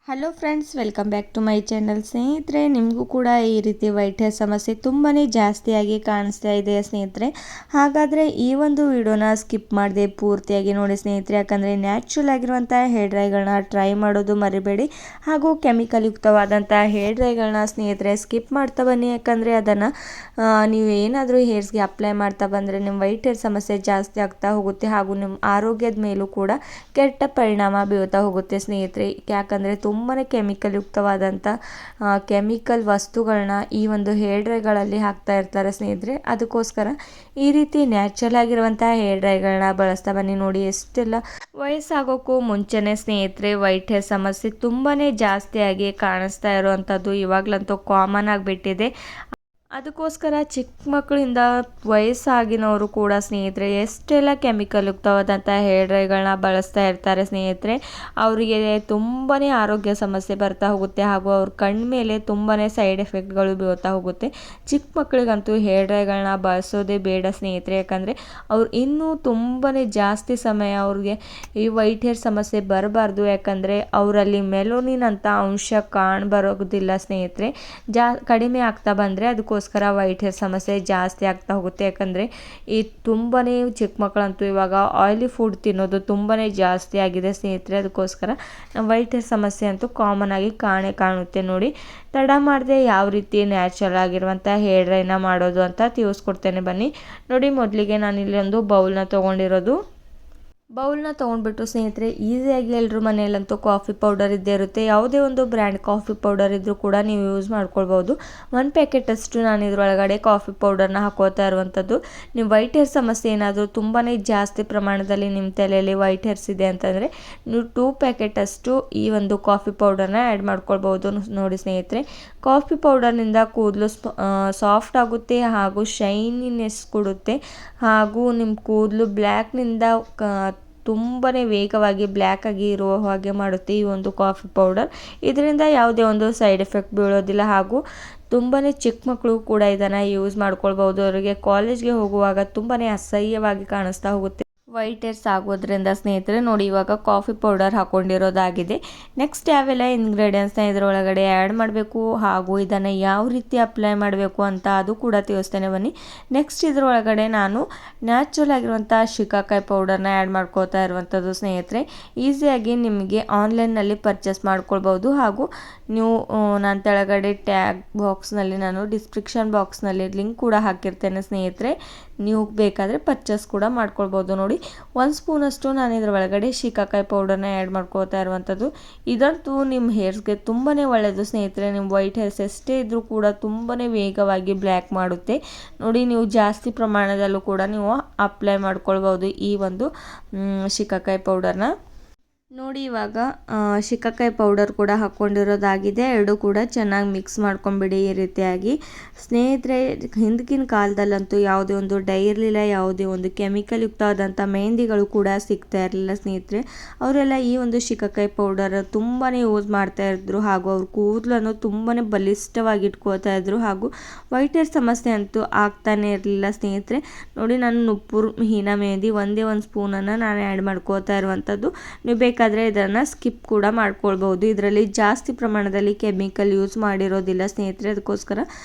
Hello friends, welcome back to my channel. ಸ್ನೇಹಿತರೆ, ನಿಮಗೂ ಕೂಡ ಈ ರೀತಿ ವೈಟ್ ಹೇರ್ ಸಮಸ್ಯೆ ತುಂಬಾ ಜಾಸ್ತಿಯಾಗಿ ಕಾಣಿಸ್ತಾ ಇದೆ ಸ್ನೇಹಿತರೆ. ಹಾಗಾದರೆ ಈ ಒಂದು ವಿಡಿಯೋನ ಸ್ಕಿಪ್ ಮಾಡದೆ ಪೂರ್ತಿಯಾಗಿ ನೋಡಿ ಸ್ನೇಹಿತರೆ. ಯಾಕಂದರೆ ನ್ಯಾಚುರಲ್ ಆಗಿರುವಂಥ ಹೇರ್ ಡ್ರೈಗಳನ್ನ ಟ್ರೈ ಮಾಡೋದು ಮರಿಬೇಡಿ. ಹಾಗೂ ಕೆಮಿಕಲ್ ಯುಕ್ತವಾದಂಥ ಹೇರ್ ಡ್ರೈಗಳನ್ನ ಸ್ನೇಹಿತರೆ ಸ್ಕಿಪ್ ಮಾಡ್ತಾ ಬನ್ನಿ. ಯಾಕಂದರೆ ಅದನ್ನು ನೀವು ಏನಾದರೂ ಹೇರ್ಸ್ಗೆ ಅಪ್ಲೈ ಮಾಡ್ತಾ ಬಂದರೆ ನಿಮ್ಮ ವೈಟ್ ಹೇರ್ ಸಮಸ್ಯೆ ಜಾಸ್ತಿ ಆಗ್ತಾ ಹೋಗುತ್ತೆ. ಹಾಗೂ ನಿಮ್ಮ ಆರೋಗ್ಯದ ಮೇಲೂ ಕೂಡ ಕೆಟ್ಟ ಪರಿಣಾಮ ಬೀಳ್ತಾ ಹೋಗುತ್ತೆ ಸ್ನೇಹಿತರೆ. ಯಾಕಂದರೆ ತುಂಬಾ ಕೆಮಿಕಲ್ ಯುಕ್ತವಾದಂಥ ಕೆಮಿಕಲ್ ವಸ್ತುಗಳನ್ನ ಈ ಒಂದು ಹೇರ್ ಡ್ರೈಗಳಲ್ಲಿ ಹಾಕ್ತಾ ಇರ್ತಾರೆ ಸ್ನೇಹಿತರೆ. ಅದಕ್ಕೋಸ್ಕರ ಈ ರೀತಿ ನ್ಯಾಚುರಲ್ ಆಗಿರುವಂಥ ಹೇರ್ ಡ್ರೈಗಳನ್ನ ಬಳಸ್ತಾ ಬನ್ನಿ. ನೋಡಿ, ಎಷ್ಟೆಲ್ಲ ವಯಸ್ಸಾಗೋಕ್ಕೂ ಮುಂಚೆನೇ ಸ್ನೇಹಿತರೆ ವೈಟ್ ಹೇರ್ ಸಮಸ್ಯೆ ತುಂಬಾ ಜಾಸ್ತಿಯಾಗಿ ಕಾಣಿಸ್ತಾ ಇರುವಂಥದ್ದು ಇವಾಗಲಂತೂ ಕಾಮನ್ ಆಗಿಬಿಟ್ಟಿದೆ. ಅದಕ್ಕೋಸ್ಕರ ಚಿಕ್ಕ ಮಕ್ಕಳಿಂದ ವಯಸ್ಸಾಗಿನವರು ಕೂಡ ಸ್ನೇಹಿತರೆ ಎಷ್ಟೆಲ್ಲ ಕೆಮಿಕಲ್ ಯುಕ್ತವಾದಂಥ ಹೇರ್ ಡ್ರೈಗಳನ್ನ ಬಳಸ್ತಾ ಇರ್ತಾರೆ ಸ್ನೇಹಿತರೆ. ಅವರಿಗೆ ತುಂಬಾ ಆರೋಗ್ಯ ಸಮಸ್ಯೆ ಬರ್ತಾ ಹೋಗುತ್ತೆ. ಹಾಗೂ ಅವ್ರ ಕಣ್ಣ ಮೇಲೆ ತುಂಬಾ ಸೈಡ್ ಎಫೆಕ್ಟ್ಗಳು ಬೀಳ್ತಾ ಹೋಗುತ್ತೆ. ಚಿಕ್ಕ ಮಕ್ಕಳಿಗಂತೂ ಹೇರ್ ಡ್ರೈಗಳನ್ನ ಬಳಸೋದೇ ಬೇಡ ಸ್ನೇಹಿತರೆ. ಯಾಕಂದರೆ ಅವ್ರು ಇನ್ನೂ ತುಂಬಾ ಜಾಸ್ತಿ ಸಮಯ ಅವ್ರಿಗೆ ಈ ವೈಟ್ ಹೇರ್ ಸಮಸ್ಯೆ ಬರಬಾರ್ದು. ಯಾಕಂದರೆ ಅವರಲ್ಲಿ ಮೆಲೋನಿನ್ ಅಂತ ಅಂಶ ಕಾಣಬರೋದಿಲ್ಲ ಸ್ನೇಹಿತರೆ. ಕಡಿಮೆ ಆಗ್ತಾ ಬಂದರೆ ಅದಕ್ಕೋಸ್ಕರ ವೈಟ್ ಹೇರ್ ಸಮಸ್ಯೆ ಜಾಸ್ತಿ ಆಗ್ತಾ ಹೋಗುತ್ತೆ. ಯಾಕಂದರೆ ಈ ತುಂಬಾ ಚಿಕ್ಕ ಮಕ್ಕಳಂತೂ ಇವಾಗ ಆಯಿಲಿ ಫುಡ್ ತಿನ್ನೋದು ತುಂಬಾ ಜಾಸ್ತಿ ಆಗಿದೆ ಸ್ನೇಹಿತರೆ. ಅದಕ್ಕೋಸ್ಕರ ವೈಟ್ ಹೇರ್ ಸಮಸ್ಯೆ ಅಂತೂ ಕಾಮನ್ ಆಗಿ ಕಾಣುತ್ತೆ. ನೋಡಿ, ತಡ ಮಾಡದೆ ಯಾವ ರೀತಿ ನ್ಯಾಚುರಲ್ ಆಗಿರುವಂಥ ಹೇರ್ ಡ್ರೈನ ಮಾಡೋದು ಅಂತ ತಿಳಿಸ್ಕೊಡ್ತೇನೆ ಬನ್ನಿ. ನೋಡಿ, ಮೊದಲಿಗೆ ನಾನಿಲ್ಲಿ ಒಂದು ಬೌಲ್ನ ತೊಗೊಂಡಿರೋದು. ಬೌಲ್ನ ತೊಗೊಂಡ್ಬಿಟ್ಟು ಸ್ನೇಹಿತರೆ, ಈಸಿಯಾಗಿ ಎಲ್ಲರ ಮನೆಯಲ್ಲಂತೂ ಕಾಫಿ ಪೌಡರ್ ಇದ್ದೇ ಇರುತ್ತೆ. ಯಾವುದೇ ಒಂದು ಬ್ರ್ಯಾಂಡ್ ಕಾಫಿ ಪೌಡರ್ ಇದ್ದರೂ ಕೂಡ ನೀವು ಯೂಸ್ ಮಾಡ್ಕೊಳ್ಬೋದು. 1 ಪ್ಯಾಕೆಟಷ್ಟು ನಾನು ಇದರೊಳಗಡೆ ಕಾಫಿ ಪೌಡರ್ನ ಹಾಕೋತಾ ಇರುವಂಥದ್ದು. ನೀವು ವೈಟ್ ಹೇರ್ ಸಮಸ್ಯೆ ಏನಾದರೂ ತುಂಬಾ ಜಾಸ್ತಿ ಪ್ರಮಾಣದಲ್ಲಿ ನಿಮ್ಮ ತಲೆಯಲ್ಲಿ ವೈಟ್ ಹೇರ್ಸ್ ಇದೆ ಅಂತಂದರೆ ನೀವು 2 ಪ್ಯಾಕೆಟಷ್ಟು ಈ ಒಂದು ಕಾಫಿ ಪೌಡರ್ನ ಆ್ಯಡ್ ಮಾಡ್ಕೊಳ್ಬೋದು. ನೋಡಿ ಸ್ನೇಹಿತರೆ, ಕಾಫಿ ಪೌಡರ್ನಿಂದ ಕೂದಲು ಸಾಫ್ಟ್ ಆಗುತ್ತೆ ಹಾಗೂ ಶೈನಿನೆಸ್ ಕೊಡುತ್ತೆ. ಹಾಗೂ ನಿಮ್ಮ ಕೂದಲು ಬ್ಲ್ಯಾಕ್ನಿಂದ ತುಂಬಾ ವೇಗವಾಗಿ ಬ್ಲ್ಯಾಕ್ ಆಗಿ ಇರುವ ಹಾಗೆ ಮಾಡುತ್ತೆ ಈ ಒಂದು ಕಾಫಿ ಪೌಡರ್. ಇದರಿಂದ ಯಾವುದೇ ಒಂದು ಸೈಡ್ ಎಫೆಕ್ಟ್ ಬೀಳೋದಿಲ್ಲ. ಹಾಗೂ ತುಂಬಾ ಚಿಕ್ಕ ಮಕ್ಕಳು ಕೂಡ ಇದನ್ನು ಯೂಸ್ ಮಾಡ್ಕೊಳ್ಬೋದು. ಅವರಿಗೆ ಕಾಲೇಜ್ಗೆ ಹೋಗುವಾಗ ತುಂಬಾ ಅಸಹ್ಯವಾಗಿ ಕಾಣಿಸ್ತಾ ಹೋಗುತ್ತೆ ವೈಟ್ ಹೇರ್ಸ್ ಆಗೋದ್ರಿಂದ ಸ್ನೇಹಿತರೆ. ನೋಡಿ, ಇವಾಗ ಕಾಫಿ ಪೌಡರ್ ಹಾಕ್ಕೊಂಡಿರೋದಾಗಿದೆ. ನೆಕ್ಸ್ಟ್ ಯಾವೆಲ್ಲ ಇಂಗ್ರೀಡಿಯೆಂಟ್ಸ್ನ ಇದರೊಳಗಡೆ ಆ್ಯಡ್ ಮಾಡಬೇಕು ಹಾಗೂ ಇದನ್ನು ಯಾವ ರೀತಿ ಅಪ್ಲೈ ಮಾಡಬೇಕು ಅಂತ ಅದು ಕೂಡ ತಿಳಿಸ್ತೇನೆ ಬನ್ನಿ. ನೆಕ್ಸ್ಟ್ ಇದರೊಳಗಡೆ ನಾನು ನ್ಯಾಚುರಲ್ ಆಗಿರುವಂಥ ಶಿಕಾಕಾಯಿ ಪೌಡರ್ನ ಆ್ಯಡ್ ಮಾಡ್ಕೋತಾ ಇರುವಂಥದ್ದು ಸ್ನೇಹಿತರೆ. ಈಸಿಯಾಗಿ ನಿಮಗೆ ಆನ್ಲೈನ್ನಲ್ಲಿ ಪರ್ಚೇಸ್ ಮಾಡ್ಕೊಳ್ಬೋದು. ಹಾಗೂ ನೀವು ನಾನು ತೆಳಗಡೆ ಟ್ಯಾಗ್ ಬಾಕ್ಸ್ನಲ್ಲಿ ನಾನು ಡಿಸ್ಕ್ರಿಪ್ಷನ್ ಬಾಕ್ಸ್ನಲ್ಲಿ ಲಿಂಕ್ ಕೂಡ ಹಾಕಿರ್ತೇನೆ ಸ್ನೇಹಿತರೆ. ನೀವು ಬೇಕಾದರೆ ಪರ್ಚೇಸ್ ಕೂಡ ಮಾಡ್ಕೊಳ್ಬೋದು. ನೋಡಿ, 1 ಸ್ಪೂನಷ್ಟು ನಾನು ಇದರ ಒಳಗಡೆ ಶಿಕಾಕಾಯಿ ಪೌಡರ್ನ ಆ್ಯಡ್ ಮಾಡ್ಕೋತಾ ಇರುವಂಥದ್ದು. ಇದಂತೂ ನಿಮ್ಮ ಹೇರ್ಸ್ಗೆ ತುಂಬಾ ಒಳ್ಳೆಯದು ಸ್ನೇಹಿತರೆ. ನಿಮ್ಮ ವೈಟ್ ಹೇರ್ಸ್ ಎಷ್ಟೇ ಇದ್ದರೂ ಕೂಡ ತುಂಬಾ ವೇಗವಾಗಿ ಬ್ಲ್ಯಾಕ್ ಮಾಡುತ್ತೆ. ನೋಡಿ, ನೀವು ಜಾಸ್ತಿ ಪ್ರಮಾಣದಲ್ಲೂ ಕೂಡ ನೀವು ಅಪ್ಲೈ ಮಾಡ್ಕೊಳ್ಬೋದು ಈ ಒಂದು ಶಿಕಾಕಾಯಿ ಪೌಡರ್ನ. ನೋಡಿ, ಇವಾಗ ಶಿಕಾಕಾಯಿ ಪೌಡರ್ ಕೂಡ ಹಾಕ್ಕೊಂಡಿರೋದಾಗಿದೆ. ಎರಡು ಕೂಡ ಚೆನ್ನಾಗಿ ಮಿಕ್ಸ್ ಮಾಡ್ಕೊಂಬಿಡಿ ಈ ರೀತಿಯಾಗಿ ಸ್ನೇಹಿತರೆ. ಹಿಂದಿನ ಕಾಲದಲ್ಲಂತೂ ಯಾವುದೇ ಒಂದು ಡೈ ಇರಲಿಲ್ಲ, ಯಾವುದೇ ಒಂದು ಕೆಮಿಕಲ್ ಯುಕ್ತವಾದಂಥ ಮೆಹಂದಿಗಳು ಕೂಡ ಸಿಗ್ತಾ ಇರಲಿಲ್ಲ ಸ್ನೇಹಿತರೆ. ಅವರೆಲ್ಲ ಈ ಒಂದು ಶಿಕಾಕಾಯಿ ಪೌಡರ್ ತುಂಬಾ ಯೂಸ್ ಮಾಡ್ತಾ ಇದ್ರು. ಹಾಗೂ ಅವ್ರ ಕೂದಲನ್ನು ತುಂಬಾ ಬಲಿಷ್ಠವಾಗಿ ಇಟ್ಕೋತಾ ಇದ್ರು. ಹಾಗೂ ವೈಟ್ ಹೇರ್ ಸಮಸ್ಯೆ ಅಂತೂ ಆಗ್ತಾನೆ ಇರಲಿಲ್ಲ ಸ್ನೇಹಿತರೆ. ನೋಡಿ, ನಾನು ನುಪ್ಪುರ್ ಹೀನಾ ಮೆಹಂದಿ ಒಂದೇ 1 ಸ್ಪೂನನ್ನು ನಾನು ಆ್ಯಡ್ ಮಾಡ್ಕೋತಾ ಇರುವಂಥದ್ದು. ನೀವು ಬೇಕಾದರೆ ಇದನ್ನು ಸ್ಕಿಪ್ ಕೂಡ ಮಾಡ್ಕೊಳ್ಬೋದು. ಇದರಲ್ಲಿ ಜಾಸ್ತಿ ಪ್ರಮಾಣದಲ್ಲಿ ಕೆಮಿಕಲ್ ಯೂಸ್ ಮಾಡಿರೋದಿಲ್ಲ ಸ್ನೇಹಿತರೆ. ಅದಕ್ಕೋಸ್ಕರ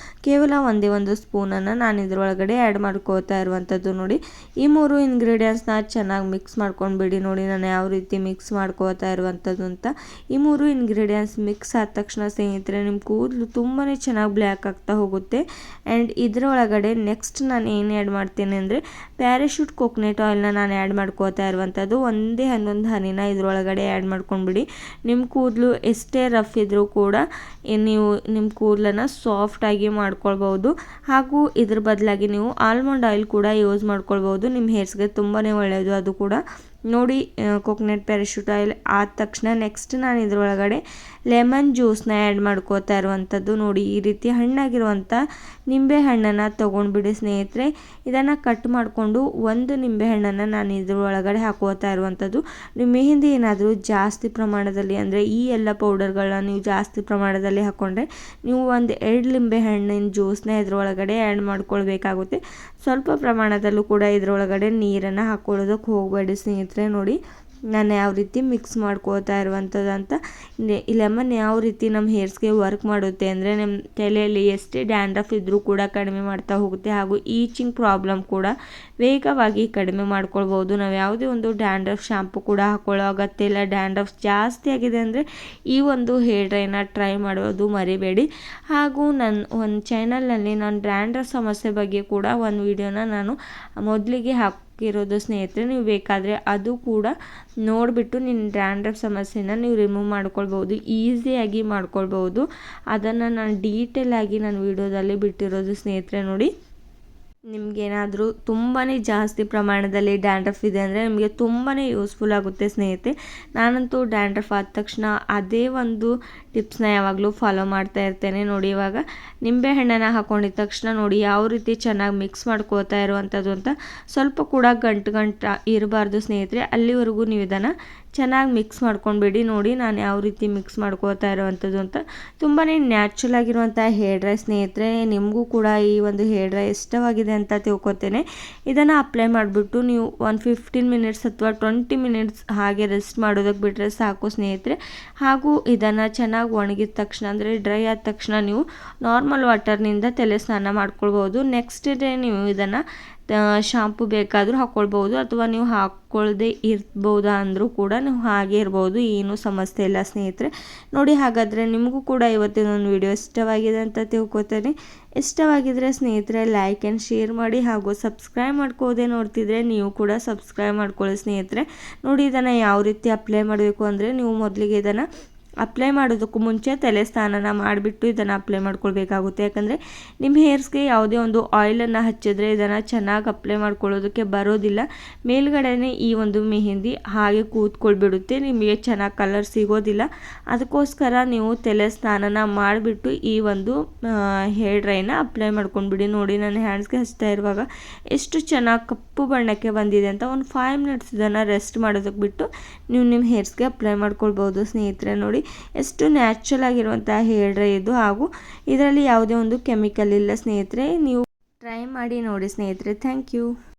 ಕೇವಲ ಒಂದೇ 1 ಸ್ಪೂನನ್ನು ನಾನು ಇದರೊಳಗಡೆ ಆ್ಯಡ್ ಮಾಡ್ಕೋತಾ ಇರುವಂಥದ್ದು. ನೋಡಿ, ಈ 3 ಇಂಗ್ರೀಡಿಯೆಂಟ್ಸ್ನ ಚೆನ್ನಾಗಿ ಮಿಕ್ಸ್ ಮಾಡ್ಕೊಂಡ್ಬಿಡಿ. ನೋಡಿ, ನಾನು ಯಾವ ರೀತಿ ಮಿಕ್ಸ್ ಮಾಡ್ಕೋತಾ ಇರುವಂಥದ್ದು ಅಂತ. ಈ 3 ಇಂಗ್ರೀಡಿಯೆಂಟ್ಸ್ ಮಿಕ್ಸ್ ಆದ ತಕ್ಷಣ ಸ್ನೇಹಿತರೆ ನಿಮ್ಮ ಕೂದಲು ತುಂಬಾ ಚೆನ್ನಾಗಿ ಬ್ಲ್ಯಾಕ್ ಆಗ್ತಾ ಹೋಗುತ್ತೆ. ಆ್ಯಂಡ್ ಇದರೊಳಗಡೆ ನೆಕ್ಸ್ಟ್ ನಾನು ಏನು ಆ್ಯಡ್ ಮಾಡ್ತೇನೆ ಅಂದರೆ ಪ್ಯಾರಾಶೂಟ್ ಕೋಕೋನಟ್ ಆಯಿಲ್ನ ನಾನು ಆ್ಯಡ್ ಮಾಡ್ಕೋತಾ ಇರುವಂಥದ್ದು. ಒಂದೇ 11 ಹನಿನ ಇದರೊಳಗಡೆ ಆ್ಯಡ್ ಮಾಡ್ಕೊಂಡ್ಬಿಡಿ. ನಿಮ್ಮ ಕೂದಲು ಎಷ್ಟೇ ರಫ್ ಇದ್ದರೂ ಕೂಡ ನೀವು ನಿಮ್ಮ ಕೂದಲನ್ನು ಸಾಫ್ಟಾಗಿ ಮಾಡ್ಕೊಳ್ಬೋದು. ಹಾಗೂ ಇದ್ರ ಬದಲಾಗಿ ನೀವು ಆಲ್ಮಂಡ್ ಆಯಿಲ್ ಕೂಡ ಯೂಸ್ ಮಾಡ್ಕೊಳ್ಬೋದು. ನಿಮ್ಮ ಹೇರ್ಸ್ಗೆ ತುಂಬಾ ಒಳ್ಳೆಯದು ಅದು ಕೂಡ. ನೋಡಿ, ಕೋಕೋನಟ್ ಪ್ಯಾರಾಶೂಟ್ ಆಯಿಲ್ ಆದ ತಕ್ಷಣ ನೆಕ್ಸ್ಟ್ ನಾನು ಇದರೊಳಗಡೆ ಲೆಮನ್ ಜ್ಯೂಸ್ನ ಆ್ಯಡ್ ಮಾಡ್ಕೋತಾ ಇರುವಂಥದ್ದು. ನೋಡಿ, ಈ ರೀತಿ ಹಣ್ಣಾಗಿರುವಂಥ ನಿಂಬೆ ಹಣ್ಣನ್ನು ತೊಗೊಂಡ್ಬಿಡಿ ಸ್ನೇಹಿತರೆ. ಇದನ್ನು ಕಟ್ ಮಾಡಿಕೊಂಡು 1 ನಿಂಬೆ ಹಣ್ಣನ್ನು ನಾನು ಇದರೊಳಗಡೆ ಹಾಕೋತಾ ಇರುವಂಥದ್ದು. ನೀವು ಮೆಹಂದಿ ಏನಾದರೂ ಜಾಸ್ತಿ ಪ್ರಮಾಣದಲ್ಲಿ ಅಂದರೆ ಈ ಎಲ್ಲ ಪೌಡರ್ಗಳನ್ನ ನೀವು ಜಾಸ್ತಿ ಪ್ರಮಾಣದಲ್ಲಿ ಹಾಕ್ಕೊಂಡ್ರೆ ನೀವು 2 ಲಿಂಬೆ ಹಣ್ಣಿನ ಜ್ಯೂಸ್ನ ಇದರೊಳಗಡೆ ಆ್ಯಡ್ ಮಾಡ್ಕೊಳ್ಬೇಕಾಗುತ್ತೆ. ಸ್ವಲ್ಪ ಪ್ರಮಾಣದಲ್ಲೂ ಕೂಡ ಇದರೊಳಗಡೆ ನೀರನ್ನು ಹಾಕ್ಕೊಳ್ಳೋದಕ್ಕೆ ಹೋಗಬೇಡಿ ಸ್ನೇಹಿತರೆ. ನೋಡಿ, ನಾನು ಯಾವ ರೀತಿ ಮಿಕ್ಸ್ ಮಾಡ್ಕೋತಾ ಇರುವಂಥದ್ದು ಅಂತ. ಈ ಲೆಮನ್ ಯಾವ ರೀತಿ ನಮ್ಮ ಹೇರ್ಸ್ಗೆ ವರ್ಕ್ ಮಾಡುತ್ತೆ ಅಂದರೆ ನಮ್ಮ ತಲೆಯಲ್ಲಿ ಎಷ್ಟೇ ಡ್ಯಾಂಡ್ರಫ್ ಇದ್ದರೂ ಕೂಡ ಕಡಿಮೆ ಮಾಡ್ತಾ ಹೋಗುತ್ತೆ, ಹಾಗೂ ಈಚಿಂಗ್ ಪ್ರಾಬ್ಲಮ್ ಕೂಡ ವೇಗವಾಗಿ ಕಡಿಮೆ ಮಾಡ್ಕೊಳ್ಬೋದು. ನಾವು ಯಾವುದೇ ಒಂದು ಡ್ಯಾಂಡ್ರಫ್ ಶಾಂಪು ಕೂಡ ಹಾಕೊಳ್ಳೋ ಅಗತ್ಯ ಇಲ್ಲ. ಡ್ಯಾಂಡ್ರಫ್ ಜಾಸ್ತಿ ಆಗಿದೆ ಅಂದರೆ ಈ ಒಂದು ಹೇರ್ ಡ್ರೈನ ಟ್ರೈ ಮಾಡೋದು ಮರಿಬೇಡಿ. ಹಾಗೂ ನನ್ನ ಒಂದು ಚಾನಲ್ನಲ್ಲಿ ನಾನು ಡ್ಯಾಂಡ್ರಫ್ ಸಮಸ್ಯೆ ಬಗ್ಗೆ ಕೂಡ ಒಂದು ವಿಡಿಯೋನ ನಾನು ಮೊದಲಿಗೆ ಹಾಕಿರೋದು ಸ್ನೇಹಿತರೆ. ನೀವು ಬೇಕಾದರೆ ಅದು ಕೂಡ ನೋಡಿಬಿಟ್ಟು ನಿಮ್ಮ ಡ್ಯಾಂಡ್ರಫ್ ಸಮಸ್ಯೆನ ನೀವು ರಿಮೂವ್ ಮಾಡ್ಕೊಳ್ಬೋದು, ಈಸಿಯಾಗಿ ಮಾಡ್ಕೊಳ್ಬೋದು. ಅದನ್ನು ನಾನು ಡೀಟೇಲ್ ಆಗಿ ನಾನು ವಿಡಿಯೋದಲ್ಲಿ ಬಿಟ್ಟಿರೋದು ಸ್ನೇಹಿತರೆ. ನೋಡಿ, ನಿಮಗೇನಾದರೂ ತುಂಬಾ ಜಾಸ್ತಿ ಪ್ರಮಾಣದಲ್ಲಿ ಡ್ಯಾಂಡ್ರಫ್ ಇದೆ ಅಂದರೆ ನಿಮಗೆ ತುಂಬಾ ಯೂಸ್ಫುಲ್ ಆಗುತ್ತೆ ಸ್ನೇಹಿತರೆ. ನಾನಂತೂ ಡ್ಯಾಂಡ್ರಫ್ ಆದ ತಕ್ಷಣ ಅದೇ ಒಂದು ಟಿಪ್ಸ್ನ ಯಾವಾಗಲೂ ಫಾಲೋ ಮಾಡ್ತಾ ಇರ್ತೇನೆ. ನೋಡಿ, ಇವಾಗ ನಿಂಬೆಹಣ್ಣನ್ನು ಹಾಕೊಂಡಿದ ತಕ್ಷಣ ನೋಡಿ ಯಾವ ರೀತಿ ಚೆನ್ನಾಗಿ ಮಿಕ್ಸ್ ಮಾಡ್ಕೋತಾ ಇರುವಂಥದ್ದು ಅಂತ. ಸ್ವಲ್ಪ ಕೂಡ ಗಂಟು ಇರಬಾರ್ದು ಸ್ನೇಹಿತರೆ, ಅಲ್ಲಿವರೆಗೂ ನೀವು ಇದನ್ನು ಚೆನ್ನಾಗಿ ಮಿಕ್ಸ್ ಮಾಡ್ಕೊಂಡ್ಬಿಡಿ. ನೋಡಿ ನಾನು ಯಾವ ರೀತಿ ಮಿಕ್ಸ್ ಮಾಡ್ಕೋತಾ ಇರೋವಂಥದ್ದು ಅಂತ. ತುಂಬಾ ನ್ಯಾಚುರಲ್ ಆಗಿರುವಂಥ ಹೇರ್ ಡ್ರೈ ಸ್ನೇಹಿತರೆ. ನಿಮಗೂ ಕೂಡ ಈ ಒಂದು ಹೇರ್ ಡ್ರೈ ಇಷ್ಟವಾಗಿದೆ ಅಂತ ತಿಳ್ಕೊತೇನೆ. ಇದನ್ನು ಅಪ್ಲೈ ಮಾಡಿಬಿಟ್ಟು ನೀವು ಒಂದು 15 ಮಿನಿಟ್ಸ್ ಅಥವಾ 20 ಮಿನಿಟ್ಸ್ ಹಾಗೆ ರೆಸ್ಟ್ ಮಾಡೋದಕ್ಕೆ ಬಿಟ್ಟರೆ ಸಾಕು ಸ್ನೇಹಿತರೆ. ಹಾಗೂ ಇದನ್ನು ಚೆನ್ನಾಗಿ ಒಣಗಿದ ತಕ್ಷಣ ಅಂದರೆ ಡ್ರೈ ಆದ ತಕ್ಷಣ ನೀವು ನಾರ್ಮಲ್ ವಾಟರ್ನಿಂದ ತಲೆ ಸ್ನಾನ ಮಾಡ್ಕೊಳ್ಬೋದು. ನೆಕ್ಸ್ಟ್ ಡೇ ನೀವು ಇದನ್ನು ಶಾಂಪು ಬೇಕಾದರೂ ಹಾಕ್ಕೊಳ್ಬೋದು, ಅಥವಾ ನೀವು ಹಾಕ್ಕೊಳ್ಳದೆ ಇರ್ಬೋದಾ ಅಂದರೂ ಕೂಡ ನೀವು ಹಾಗೆ ಇರ್ಬೋದು, ಏನೂ ಸಮಸ್ಯೆ ಇಲ್ಲ ಸ್ನೇಹಿತರೆ. ನೋಡಿ, ಹಾಗಾದರೆ ನಿಮಗೂ ಕೂಡ ಇವತ್ತಿನ ಒಂದು ವಿಡಿಯೋ ಇಷ್ಟವಾಗಿದೆ ಅಂತ ತಿಳ್ಕೊತೀನಿ. ಇಷ್ಟವಾಗಿದ್ದರೆ ಸ್ನೇಹಿತರೆ ಲೈಕ್ ಆ್ಯಂಡ್ ಶೇರ್ ಮಾಡಿ, ಹಾಗೂ ಸಬ್ಸ್ಕ್ರೈಬ್ ಮಾಡ್ಕೋದೆ ನೋಡ್ತಿದ್ರೆ ನೀವು ಕೂಡ ಸಬ್ಸ್ಕ್ರೈಬ್ ಮಾಡ್ಕೊಳ್ಳಿ ಸ್ನೇಹಿತರೆ. ನೋಡಿ, ಇದನ್ನು ಯಾವ ರೀತಿ ಅಪ್ಲೈ ಮಾಡಬೇಕು ಅಂದರೆ ನೀವು ಮೊದಲಿಗೆ ಇದನ್ನು ಅಪ್ಲೈ ಮಾಡೋದಕ್ಕೂ ಮುಂಚೆ ತಲೆ ಸ್ನಾನ ಮಾಡಿಬಿಟ್ಟು ಇದನ್ನು ಅಪ್ಲೈ ಮಾಡ್ಕೊಳ್ಬೇಕಾಗುತ್ತೆ. ಯಾಕಂದರೆ ನಿಮ್ಮ ಹೇರ್ಸ್ಗೆ ಯಾವುದೇ ಒಂದು ಆಯಿಲನ್ನು ಹಚ್ಚಿದ್ರೆ ಇದನ್ನು ಚೆನ್ನಾಗಿ ಅಪ್ಲೈ ಮಾಡ್ಕೊಳ್ಳೋದಕ್ಕೆ ಬರೋದಿಲ್ಲ. ಮೇಲ್ಗಡೆನೇ ಈ ಒಂದು ಮೆಹಂದಿ ಹಾಗೆ ಕೂತ್ಕೊಳ್ಬಿಡುತ್ತೆ, ನಿಮಗೆ ಚೆನ್ನಾಗಿ ಕಲರ್ ಸಿಗೋದಿಲ್ಲ. ಅದಕ್ಕೋಸ್ಕರ ನೀವು ತಲೆ ಸ್ನಾನ ಮಾಡಿಬಿಟ್ಟು ಈ ಒಂದು ಹೇರ್ ಡ್ರೈನ ಅಪ್ಲೈ ಮಾಡ್ಕೊಂಡ್ಬಿಡಿ. ನೋಡಿ, ನಾನು ಹ್ಯಾಂಡ್ಸ್ಗೆ ಹಚ್ತಾ ಇರುವಾಗ ಎಷ್ಟು ಚೆನ್ನಾಗಿ ಕಪ್ಪು ಬಣ್ಣಕ್ಕೆ ಬಂದಿದೆ ಅಂತ. ಒಂದು 5 ಮಿನಿಟ್ಸ್ ಇದನ್ನು ರೆಸ್ಟ್ ಮಾಡೋದಕ್ಕೆ ಬಿಟ್ಟು ನೀವು ನಿಮ್ಮ ಹೇರ್ಸ್ಗೆ ಅಪ್ಲೈ ಮಾಡ್ಕೊಳ್ಬೋದು ಸ್ನೇಹಿತರೆ. ನೋಡಿ, ಎಷ್ಟು ನ್ಯಾಚುರಲ್ ಆಗಿರುವಂಥ ಹೇರ್ ಡ್ರೈ ಇದು, ಹಾಗೂ ಇದರಲ್ಲಿ ಯಾವುದೇ ಒಂದು ಕೆಮಿಕಲ್ ಇಲ್ಲ ಸ್ನೇಹಿತರೆ. ನೀವು ಟ್ರೈ ಮಾಡಿ ನೋಡಿ ಸ್ನೇಹಿತರೆ. Thank you.